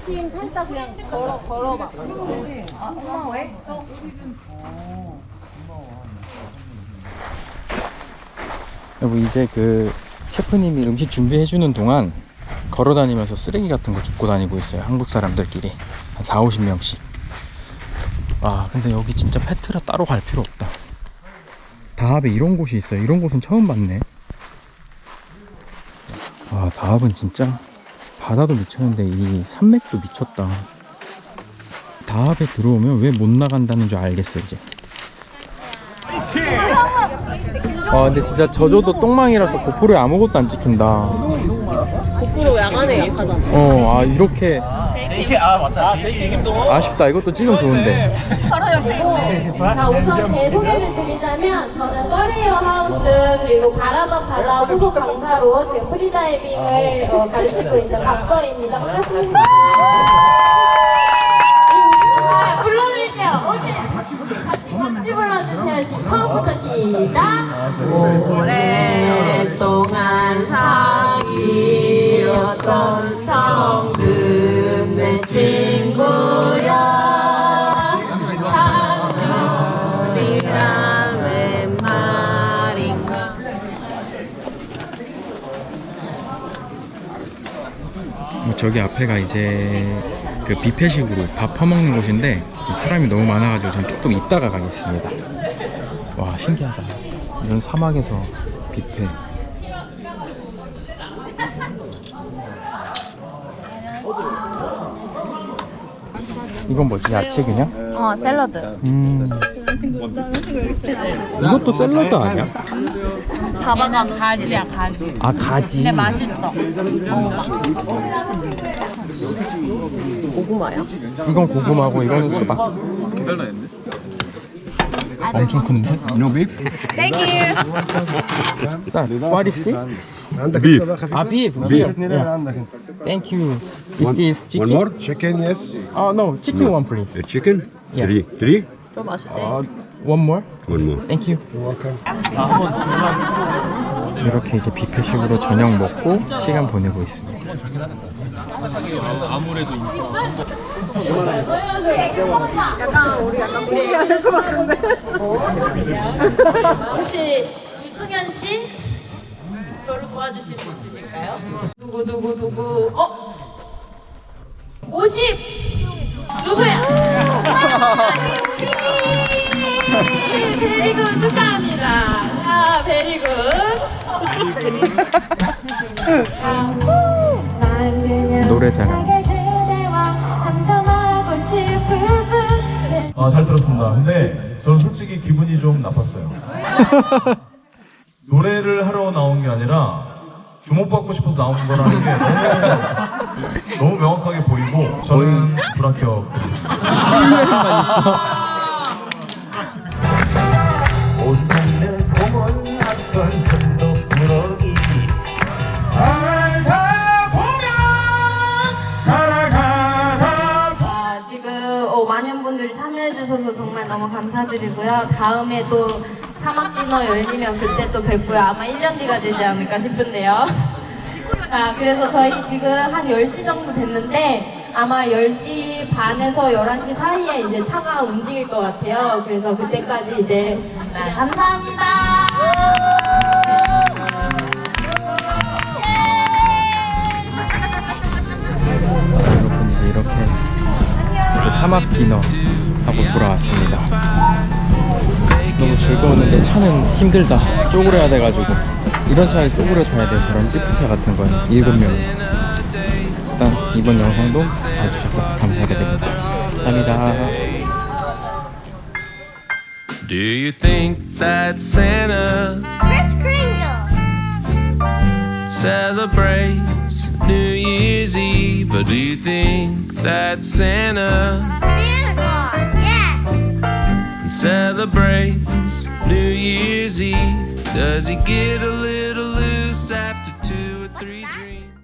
팀 살짝 그냥 걸어봐. 아, 엄마 왜? 여보, 이제 그 셰프님이 음식 준비해주는 동안 걸어다니면서 쓰레기 같은 거 줍고 다니고 있어요. 한국 사람들끼리 한 40-50명씩. 와, 근데 여기 진짜 페트라 따로 갈 필요 없다. 다합에 이런 곳이 있어요. 이런 곳은 처음 봤네. 와, 다합은 진짜 바다도 미쳤는데 이 산맥도 미쳤다. 다합에 들어오면 왜 못 나간다는 줄 알겠어 이제. 근데 진짜 저조도 똥망이라서 고프로에 아무것도 안 찍힌다. 고프로 야간에 약하잖아. 이렇게 아쉽다. 이것도 찍으면 좋은데. 자, 우선 제 소개를 드리자면 저는 꺼리어 하우스 그리고 바라만 바다 후속 강사로 지금 프리다이빙을 가르치고 있는 박서입니다. 반갑습니다. 불러드릴게요. 같이 불러주세요. 처음부터 시작. 오랫동안 사귀었던 정든 내 친구야. 참별이란 웬 말인가. 저기 앞에가 이제 그 뷔페식으로 밥 퍼먹는 곳인데 지금 사람이 너무 많아가지고 전 조금 이따가 가겠습니다. 와, 신기하다. 이런 사막에서 뷔페. 이건 뭐지? 야채 그냥? 샐러드. 이것도 샐러드 아니야? 바바가 가지야, 가지. 아, 가지. 근데 맛있어. 고구마야? 이건 고구마고 이거는 수박. 엄청 큰데? No beef? Thank you. 쌀. What is this? Beef. beef. Yeah. Thank you. Is this One chicken? more? Chicken, yes. Oh no, chicken one please. The chicken? Yeah. Three? 더 맛있대. One more. One more. Thank you. You're welcome. 이렇게 이제 뷔페식으로 저녁 먹고 시간 보내고 있습니다. 혹시 이승현 씨 저를 도와주실 수 있으실까요? 누구 50 누구야? 베리굿 축하합니다. 베리굿. 노래자랑. 잘 들었습니다. 근데 저는 솔직히 기분이 좀 나빴어요. 노래를 하러 나온 게 아니라 주목받고 싶어서 나온 거라는 게 너무 명확하게 보이고 저는 불합격 드리겠습니다. 지금 많은 분들이 참여해주셔서 정말 너무 감사드리고요. 다음에 또 사막 디너 열리면 그때 또 뵙고요. 아마 1년 뒤가 되지 않을까 싶은데요. 자, 그래서 저희 지금 한 10시 정도 됐는데 아마 10시 반에서 11시 사이에 이제 차가 움직일 것 같아요. 그래서 그때까지 이제 감사합니다. 여러분 이제 이렇게 사막 디너 하고 돌아왔습니다. 너무 즐거웠는데 차는 힘들다. 쪼그려야 돼가지고 이런 차를 쪼그려줘야 돼요. 저런 지프차 같은 건 7명. 일단 이번 영상도 봐주셔서 감사드립니다. 감사합니다. Do you think that Santa celebrates New Year's Eve? Or do you think that Santa celebrates New Year's Eve? Does he get a little loose after 2 or 3 dreams?